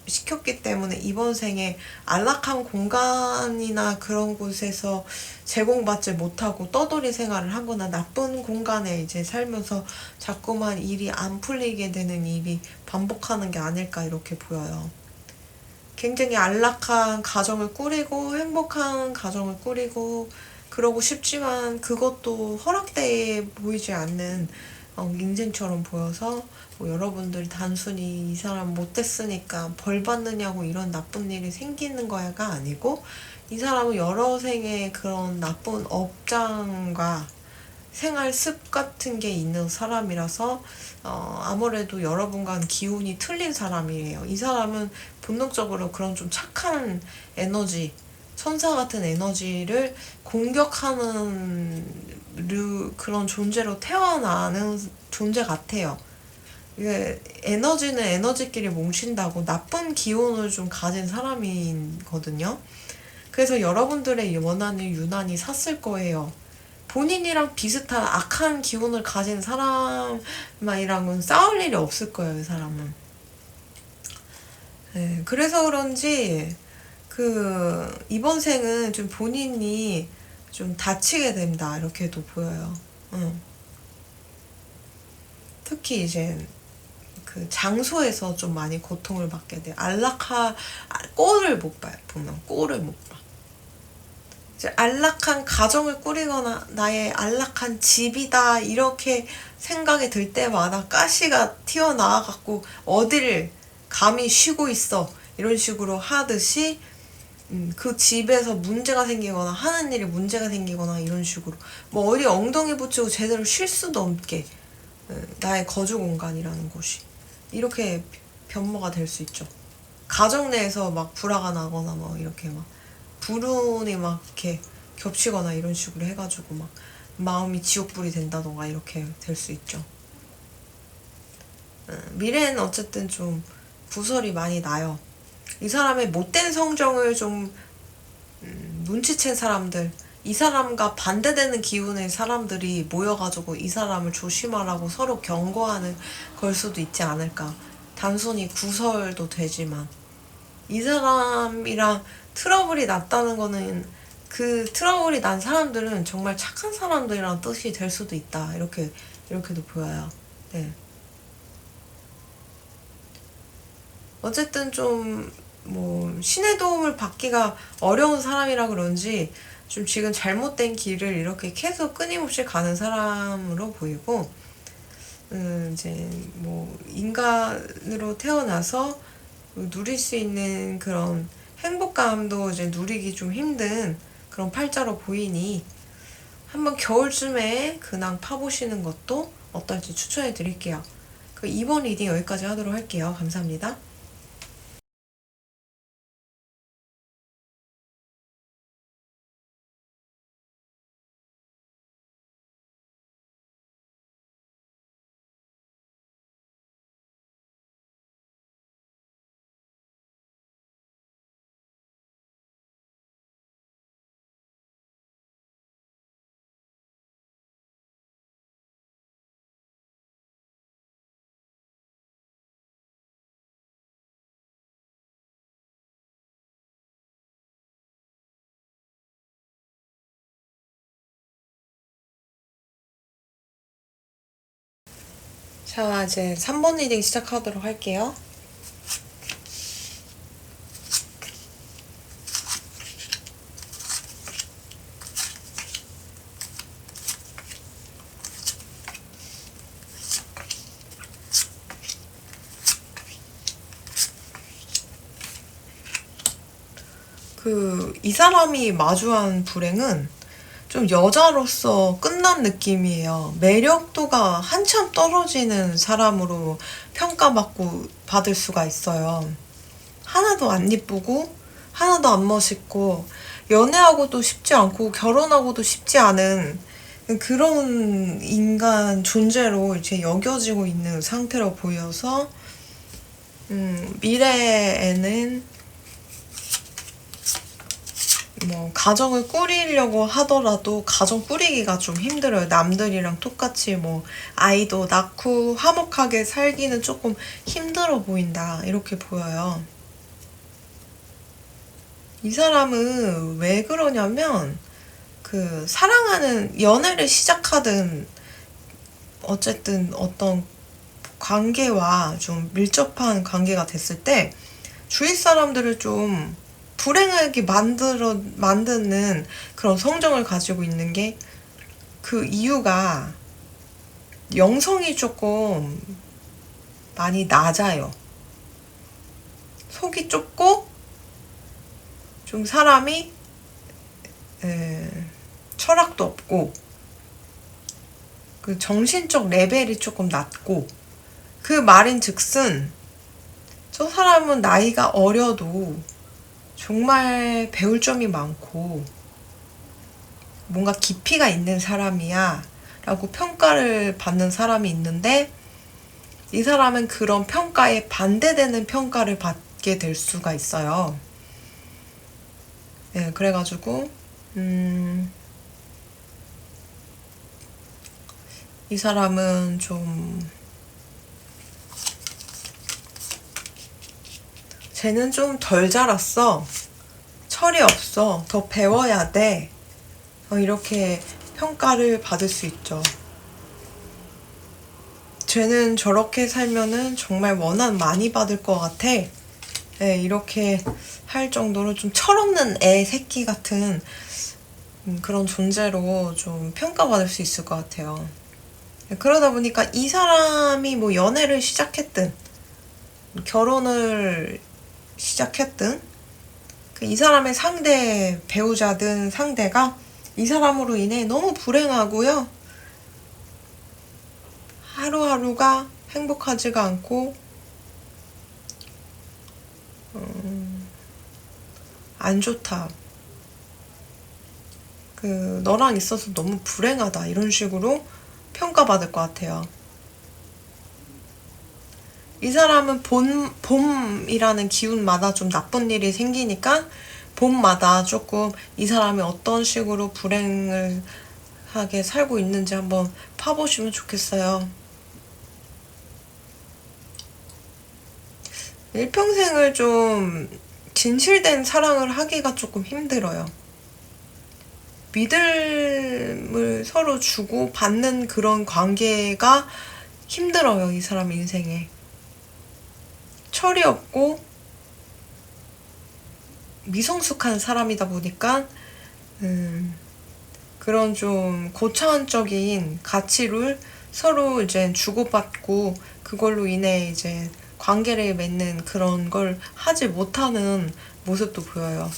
시켰기 때문에 이번 생에 안락한 공간이나 그런 곳에서 제공받지 못하고 떠돌이 생활을 하거나 나쁜 공간에 이제 살면서 자꾸만 일이 안 풀리게 되는 일이 반복하는 게 아닐까, 이렇게 보여요. 굉장히 안락한 가정을 꾸리고 행복한 가정을 꾸리고 그러고 싶지만 그것도 허락돼 보이지 않는 인생처럼 보여서, 뭐 여러분들이 단순히 이 사람 못됐으니까 벌 받느냐고 이런 나쁜 일이 생기는 거야가 아니고, 이 사람은 여러 생의 그런 나쁜 업장과 생활 습 같은 게 있는 사람이라서 아무래도 여러분과는 기운이 틀린 사람이에요. 이 사람은 본능적으로 그런 좀 착한 에너지, 천사 같은 에너지를 공격하는 그런 존재로 태어나는 존재 같아요. 이게 에너지는 에너지끼리 뭉친다고 나쁜 기운을 좀 가진 사람이거든요. 그래서 여러분들의 원한을 유난히 샀을 거예요. 본인이랑 비슷한 악한 기운을 가진 사람이랑은 싸울 일이 없을 거예요, 이 사람은. 네, 그래서 그런지 이번 생은 좀 본인이 좀 다치게 된다, 이렇게도 보여요. 특히 이제 그 장소에서 좀 많이 고통을 받게 돼. 꼴을 못 봐요. 보면 꼴을 못 봐. 이제 안락한 가정을 꾸리거나 나의 안락한 집이다 이렇게 생각이 들 때마다 가시가 튀어나와갖고 어디를 감히 쉬고 있어 이런 식으로 하듯이, 그 집에서 문제가 생기거나 하는 일이 문제가 생기거나 이런 식으로 뭐 어디 엉덩이 붙이고 제대로 쉴 수도 없게, 나의 거주 공간이라는 곳이 이렇게 변모가 될 수 있죠. 가정 내에서 막 불화가 나거나 뭐 이렇게 막 불운이 막 이렇게 겹치거나 이런 식으로 해가지고 막 마음이 지옥불이 된다던가 이렇게 될 수 있죠. 미래는 어쨌든 좀 구설이 많이 나요. 이 사람의 못된 성정을 좀 눈치챈 사람들, 이 사람과 반대되는 기운의 사람들이 모여가지고 이 사람을 조심하라고 서로 경고하는 걸 수도 있지 않을까. 단순히 구설도 되지만 이 사람이랑 트러블이 났다는 거는 그 트러블이 난 사람들은 정말 착한 사람들이란 뜻이 될 수도 있다. 이렇게도 보여요. 네. 어쨌든 좀 뭐 신의 도움을 받기가 어려운 사람이라 그런지 좀 지금 잘못된 길을 이렇게 계속 끊임없이 가는 사람으로 보이고, 이제 뭐 인간으로 태어나서 누릴 수 있는 그런 행복감도 이제 누리기 좀 힘든 그런 팔자로 보이니 한번 겨울쯤에 근황 파보시는 것도 어떨지 추천해 드릴게요. 이번 리딩 여기까지 하도록 할게요. 감사합니다. 자, 이제 3번 리딩 시작하도록 할게요. 이 사람이 마주한 불행은 좀 여자로서 끝난 느낌이에요. 매력도가 한참 떨어지는 사람으로 받을 수가 있어요. 하나도 안 이쁘고, 하나도 안 멋있고, 연애하고도 쉽지 않고, 결혼하고도 쉽지 않은 그런 인간 존재로 이제 여겨지고 있는 상태로 보여서, 미래에는 뭐 가정을 꾸리려고 하더라도 가정 꾸리기가 좀 힘들어요. 남들이랑 똑같이 뭐 아이도 낳고 화목하게 살기는 조금 힘들어 보인다. 이렇게 보여요. 이 사람은 왜 그러냐면 사랑하는 연애를 시작하든 어쨌든 어떤 관계와 좀 밀접한 관계가 됐을 때 주위 사람들을 좀 불행하게 만드는 그런 성정을 가지고 있는 게 그 이유가 영성이 조금 많이 낮아요. 속이 좁고 좀 사람이 철학도 없고 그 정신적 레벨이 조금 낮고 그 말인즉슨 저 사람은 나이가 어려도 정말 배울 점이 많고 뭔가 깊이가 있는 사람이야 라고 평가를 받는 사람이 있는데 이 사람은 그런 평가에 반대되는 평가를 받게 될 수가 있어요. 네, 그래가지고 이 사람은 좀 쟤는 좀 덜 자랐어. 철이 없어. 더 배워야 돼. 이렇게 평가를 받을 수 있죠. 쟤는 저렇게 살면은 정말 원한 많이 받을 것 같아. 네, 이렇게 할 정도로 좀 철없는 애 새끼 같은 그런 존재로 좀 평가받을 수 있을 것 같아요. 그러다 보니까 이 사람이 뭐 연애를 시작했든 결혼을 시작했든 이 사람의 상대 배우자든 상대가 이 사람으로 인해 너무 불행하고요. 하루하루가 행복하지가 않고 안 좋다. 너랑 있어서 너무 불행하다 이런 식으로 평가받을 것 같아요. 이 사람은 봄이라는 기운마다 좀 나쁜 일이 생기니까 봄마다 조금 이 사람이 어떤 식으로 불행을 하게 살고 있는지 한번 파보시면 좋겠어요. 일평생을 좀 진실된 사랑을 하기가 조금 힘들어요. 믿음을 서로 주고 받는 그런 관계가 힘들어요, 이 사람 인생에. 철이 없고 미성숙한 사람이다 보니까 그런 좀 고차원적인 가치를 서로 이제 주고받고 그걸로 인해 이제 관계를 맺는 그런 걸 하지 못하는 모습도 보여요.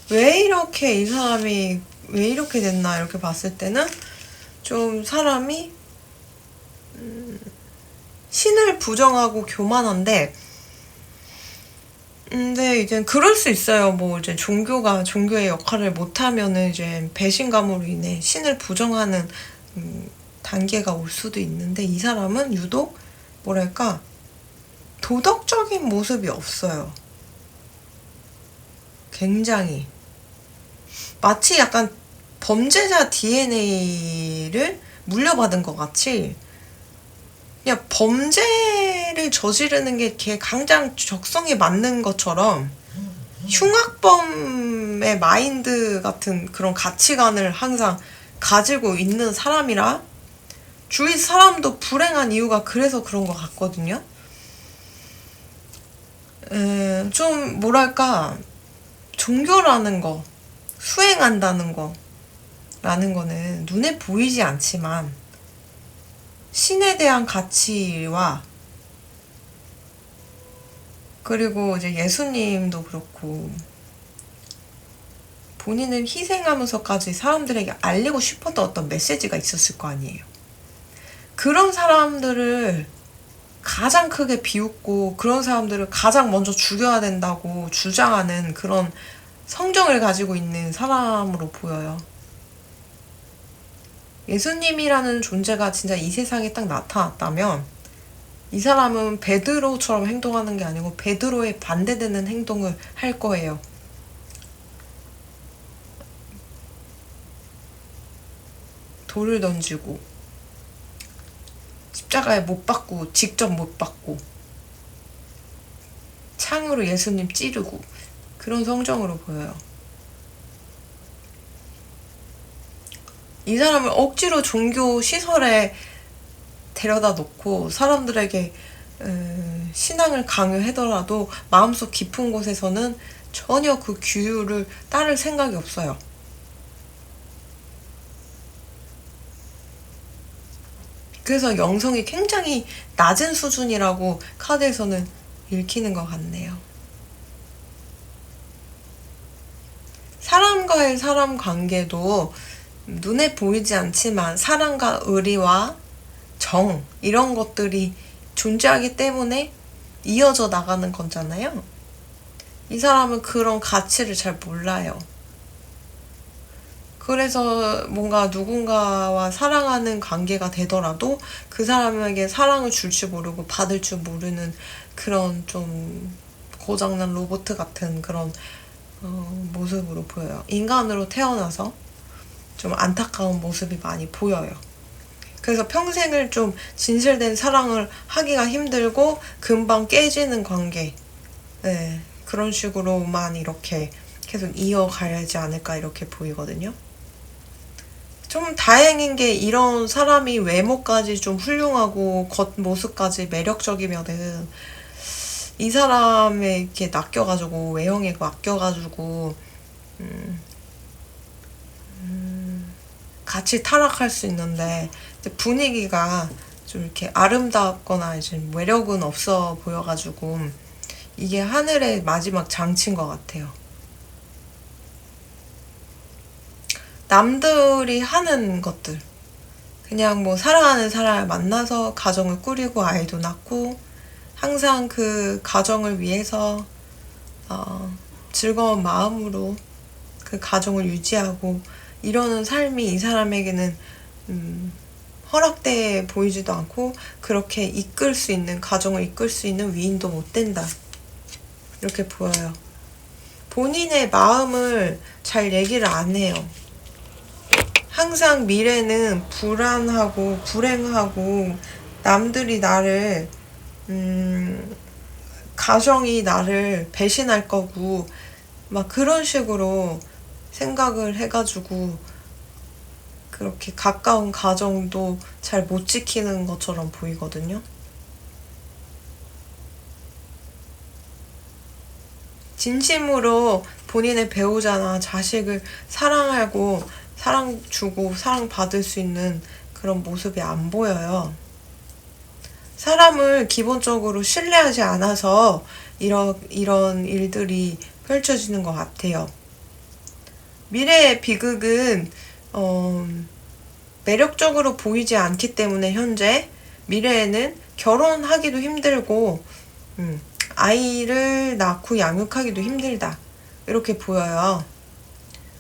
왜 이렇게 이 사람이 왜 이렇게 됐나 이렇게 봤을 때는 좀 사람이 신을 부정하고 교만한데, 근데 이제 그럴 수 있어요. 뭐 이제 종교의 역할을 못하면은 이제 배신감으로 인해 신을 부정하는 단계가 올 수도 있는데, 이 사람은 유독 뭐랄까 도덕적인 모습이 없어요. 굉장히 마치 약간 범죄자 DNA를 물려받은 것 같이 그냥 범죄를 저지르는 게 걔 가장 적성에 맞는 것처럼 흉악범의 마인드 같은 그런 가치관을 항상 가지고 있는 사람이라 주위 사람도 불행한 이유가 그래서 그런 것 같거든요. 좀 뭐랄까 종교라는 거, 수행한다는 거라는 거는 눈에 보이지 않지만 신에 대한 가치와 그리고 이제 예수님도 그렇고 본인을 희생하면서까지 사람들에게 알리고 싶었던 어떤 메시지가 있었을 거 아니에요. 그런 사람들을 가장 크게 비웃고 그런 사람들을 가장 먼저 죽여야 된다고 주장하는 그런 성정을 가지고 있는 사람으로 보여요. 예수님이라는 존재가 진짜 이 세상에 딱 나타났다면 이 사람은 베드로처럼 행동하는 게 아니고 베드로에 반대되는 행동을 할 거예요. 돌을 던지고 십자가에 못 박고 직접 못 박고 창으로 예수님 찌르고 그런 성정으로 보여요. 이 사람을 억지로 종교 시설에 데려다 놓고 사람들에게 신앙을 강요하더라도 마음속 깊은 곳에서는 전혀 그 규율을 따를 생각이 없어요. 그래서 영성이 굉장히 낮은 수준이라고 카드에서는 읽히는 것 같네요. 사람과의 사람 관계도 눈에 보이지 않지만 사랑과 의리와 정 이런 것들이 존재하기 때문에 이어져 나가는 거잖아요. 이 사람은 그런 가치를 잘 몰라요. 그래서 뭔가 누군가와 사랑하는 관계가 되더라도 그 사람에게 사랑을 줄 줄 모르고 받을 줄 모르는 그런 좀 고장난 로봇 같은 그런 모습으로 보여요. 인간으로 태어나서 좀 안타까운 모습이 많이 보여요. 그래서 평생을 좀 진실된 사랑을 하기가 힘들고 금방 깨지는 관계, 네, 그런 식으로만 이렇게 계속 이어가야지 않을까 이렇게 보이거든요. 좀 다행인 게 이런 사람이 외모까지 좀 훌륭하고 겉모습까지 매력적이면은 이 사람에 이렇게 낚여가지고 외형에 맡겨가지고 같이 타락할 수 있는데 분위기가 좀 이렇게 아름답거나 이제 매력은 없어 보여가지고 이게 하늘의 마지막 장치인 것 같아요. 남들이 하는 것들 그냥 뭐 사랑하는 사람을 만나서 가정을 꾸리고 아이도 낳고 항상 그 가정을 위해서 즐거운 마음으로 그 가정을 유지하고 이러는 삶이 이 사람에게는 허락돼 보이지도 않고 그렇게 이끌 수 있는, 가정을 이끌 수 있는 위인도 못 된다, 이렇게 보여요. 본인의 마음을 잘 얘기를 안 해요. 항상 미래는 불안하고 불행하고 남들이 나를 가정이 나를 배신할 거고 막 그런 식으로 생각을 해가지고 그렇게 가까운 가정도 잘 못 지키는 것처럼 보이거든요. 진심으로 본인의 배우자나 자식을 사랑하고 사랑 주고 사랑 받을 수 있는 그런 모습이 안 보여요. 사람을 기본적으로 신뢰하지 않아서 이런 일들이 펼쳐지는 것 같아요. 미래의 비극은 매력적으로 보이지 않기 때문에 현재 미래에는 결혼하기도 힘들고 아이를 낳고 양육하기도 힘들다, 이렇게 보여요.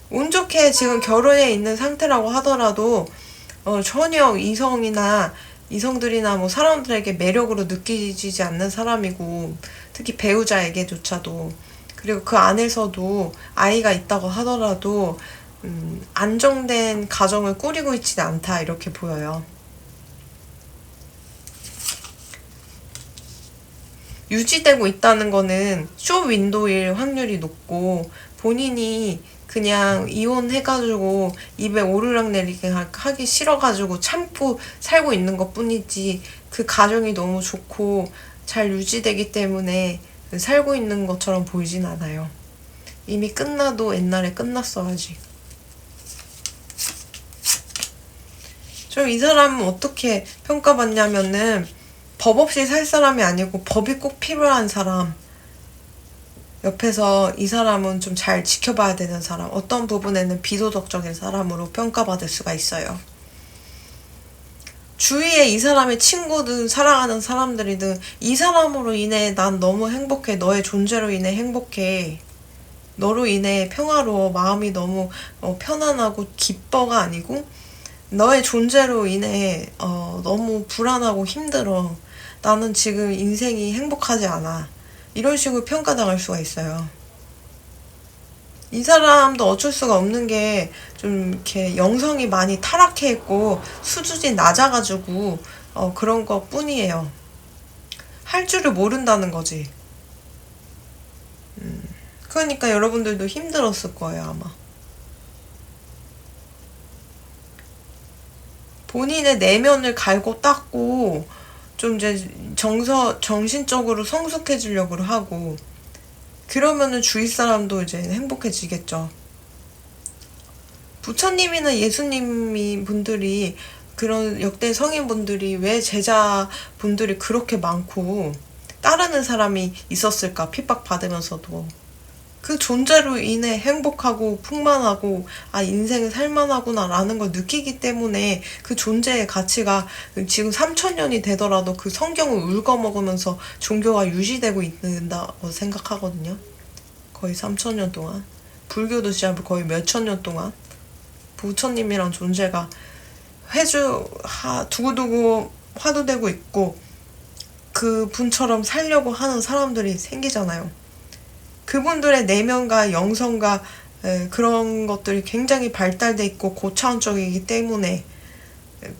운 좋게 지금 결혼해 있는 상태라고 하더라도 전혀 이성들이나 뭐 사람들에게 매력으로 느끼지 않는 사람이고, 특히 배우자에게조차도, 그리고 그 안에서도 아이가 있다고 하더라도 안정된 가정을 꾸리고 있지는 않다, 이렇게 보여요. 유지되고 있다는 거는 쇼 윈도일 확률이 높고, 본인이 그냥 이혼해가지고 입에 오르락내리락 하기 싫어가지고 참고 살고 있는 것 뿐이지, 그 가정이 너무 좋고 잘 유지되기 때문에 살고 있는 것처럼 보이진 않아요. 이미 끝나도 옛날에 끝났어야지. 좀 이 사람은 어떻게 평가받냐면은 법 없이 살 사람이 아니고 법이 꼭 필요한 사람, 옆에서 이 사람은 좀 잘 지켜봐야 되는 사람, 어떤 부분에는 비도덕적인 사람으로 평가받을 수가 있어요. 주위에 이 사람의 친구든 사랑하는 사람들이든 이 사람으로 인해 난 너무 행복해, 너의 존재로 인해 행복해, 너로 인해 평화로워, 마음이 너무 편안하고 기뻐가 아니고 너의 존재로 인해 너무 불안하고 힘들어, 나는 지금 인생이 행복하지 않아, 이런 식으로 평가당할 수가 있어요. 이 사람도 어쩔 수가 없는 게 좀 이렇게 영성이 많이 타락해 있고 수준이 낮아가지고 그런 것 뿐이에요. 할 줄을 모른다는 거지. 그러니까 여러분들도 힘들었을 거예요, 아마. 본인의 내면을 갈고 닦고 좀 이제 정신적으로 성숙해지려고 하고, 그러면은 주위 사람도 이제 행복해지겠죠. 부처님이나 예수님이 분들이, 그런 역대 성인분들이 왜 제자분들이 그렇게 많고 따르는 사람이 있었을까, 핍박받으면서도. 그 존재로 인해 행복하고 풍만하고 인생을 살만하구나 라는 걸 느끼기 때문에 그 존재의 가치가 지금 3000년이 되더라도 그 성경을 울거먹으면서 종교가 유지되고 있는다고 생각하거든요. 거의 3000년 동안. 불교도 진짜 거의 몇천 년 동안 부처님이란 존재가 두고두고 화두되고 있고, 그 분처럼 살려고 하는 사람들이 생기잖아요. 그분들의 내면과 영성과 그런 것들이 굉장히 발달돼 있고 고차원적이기 때문에,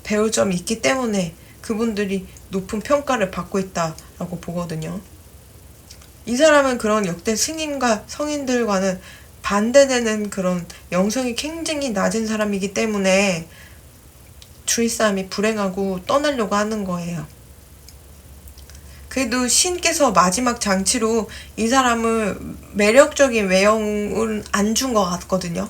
배울 점이 있기 때문에 그분들이 높은 평가를 받고 있다라고 보거든요. 이 사람은 그런 역대 스님과 성인들과는 반대되는 그런 영성이 굉장히 낮은 사람이기 때문에 주위 사람이 불행하고 떠나려고 하는 거예요. 그래도 신께서 마지막 장치로 이 사람을 매력적인 외형은 안 준 것 같거든요.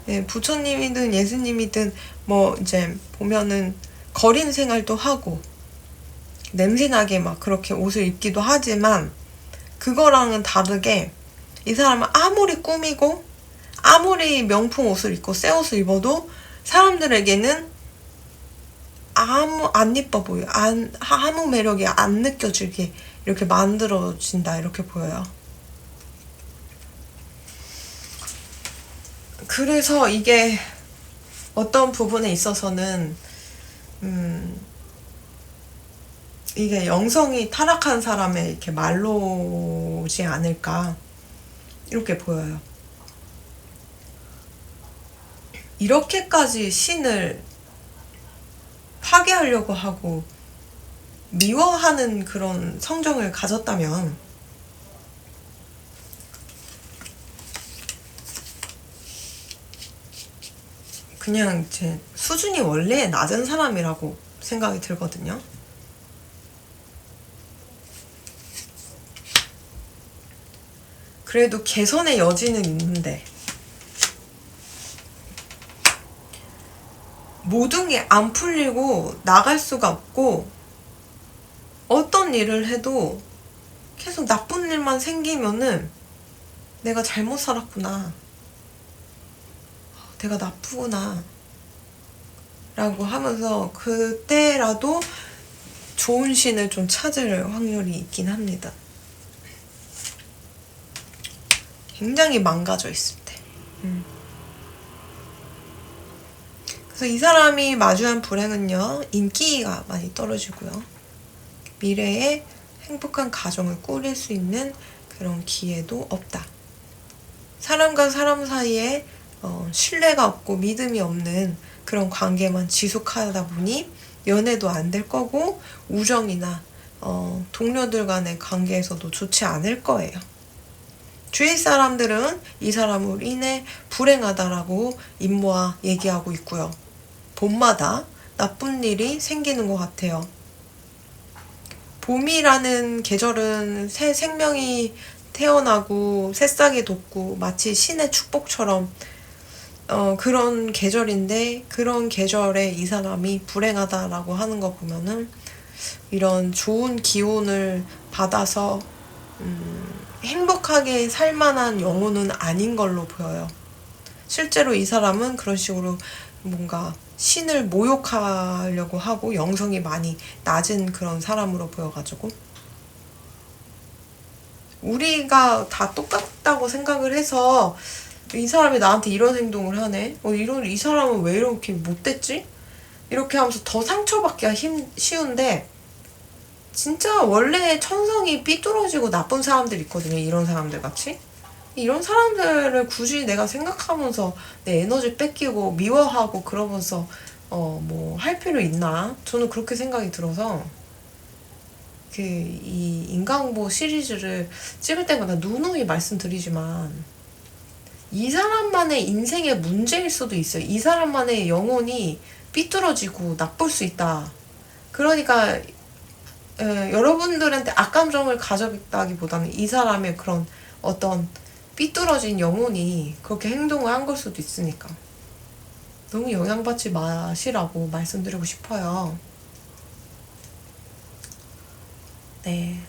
네, 부처님이든 예수님이든 뭐 이제 보면은 거린 생활도 하고 냄새나게 막 그렇게 옷을 입기도 하지만, 그거랑은 다르게 이 사람은 아무리 꾸미고 아무리 명품 옷을 입고 새 옷을 입어도 사람들에게는 안 이뻐 보여. 아무 매력이 안 느껴지게 이렇게 만들어진다, 이렇게 보여요. 그래서 이게 어떤 부분에 있어서는 이게 영성이 타락한 사람의 이렇게 말로지 않을까 이렇게 보여요. 이렇게까지 신을 파괴하려고 하고 미워하는 그런 성정을 가졌다면 그냥 제 수준이 원래 낮은 사람이라고 생각이 들거든요. 그래도 개선의 여지는 있는데 모든 게 안 풀리고 나갈 수가 없고 어떤 일을 해도 계속 나쁜 일만 생기면은 내가 잘못 살았구나, 내가 나쁘구나 라고 하면서 그때라도 좋은 신을 좀 찾을 확률이 있긴 합니다. 굉장히 망가져 있을 때. 그래서 이 사람이 마주한 불행은요, 인기가 많이 떨어지고요, 미래에 행복한 가정을 꾸릴 수 있는 그런 기회도 없다. 사람과 사람 사이에 신뢰가 없고 믿음이 없는 그런 관계만 지속하다 보니 연애도 안 될 거고 우정이나 동료들 간의 관계에서도 좋지 않을 거예요. 주위 사람들은 이 사람으로 인해 불행하다라고 입모아 얘기하고 있고요. 봄마다 나쁜 일이 생기는 것 같아요. 봄이라는 계절은 새 생명이 태어나고 새싹이 돋고 마치 신의 축복처럼 그런 계절인데, 그런 계절에 이 사람이 불행하다라고 하는 거 보면은 이런 좋은 기운을 받아서 행복하게 살만한 영혼은 아닌 걸로 보여요. 실제로 이 사람은 그런 식으로 뭔가 신을 모욕하려고 하고 영성이 많이 낮은 그런 사람으로 보여가지고 우리가 다 똑같다고 생각을 해서 이 사람이 나한테 이런 행동을 하네, 이 사람은 왜 이렇게 못됐지? 이렇게 하면서 더 상처받기가 쉬운데, 진짜 원래 천성이 삐뚤어지고 나쁜 사람들 있거든요. 이런 사람들 같이. 이런 사람들을 굳이 내가 생각하면서 내 에너지 뺏기고 미워하고 그러면서 뭐 할 필요 있나? 저는 그렇게 생각이 들어서 이 인간보 시리즈를 찍을 때마다 누누이 말씀드리지만 이 사람만의 인생의 문제일 수도 있어요. 이 사람만의 영혼이 삐뚤어지고 나쁠 수 있다. 그러니까 여러분들한테 악감정을 가져다기보다는 이 사람의 그런 어떤 삐뚤어진 영혼이 그렇게 행동을 한 걸 수도 있으니까 너무 영향받지 마시라고 말씀드리고 싶어요. 네.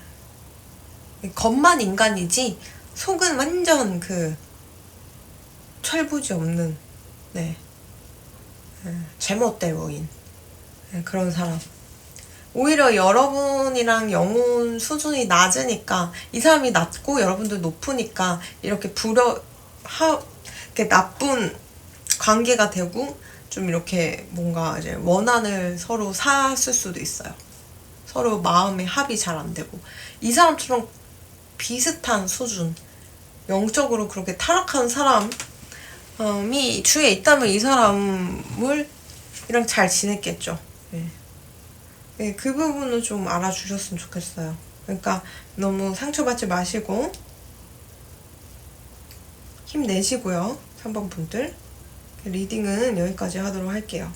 겉만 인간이지 속은 완전 철부지 없는, 네, 제멋대로인 그런 사람. 오히려 여러분이랑 영혼 수준이 낮으니까, 이 사람이 낮고 여러분들 높으니까 이렇게 이렇게 나쁜 관계가 되고 좀 이렇게 뭔가 이제 원한을 서로 샀을 수도 있어요. 서로 마음의 합이 잘 안 되고. 이 사람처럼 비슷한 수준, 영적으로 그렇게 타락한 사람이 주위에 있다면 이 사람을 이랑 잘 지냈겠죠. 네, 그 부분은 좀 알아주셨으면 좋겠어요. 그러니까 너무 상처받지 마시고 힘내시고요. 3번 분들. 리딩은 여기까지 하도록 할게요.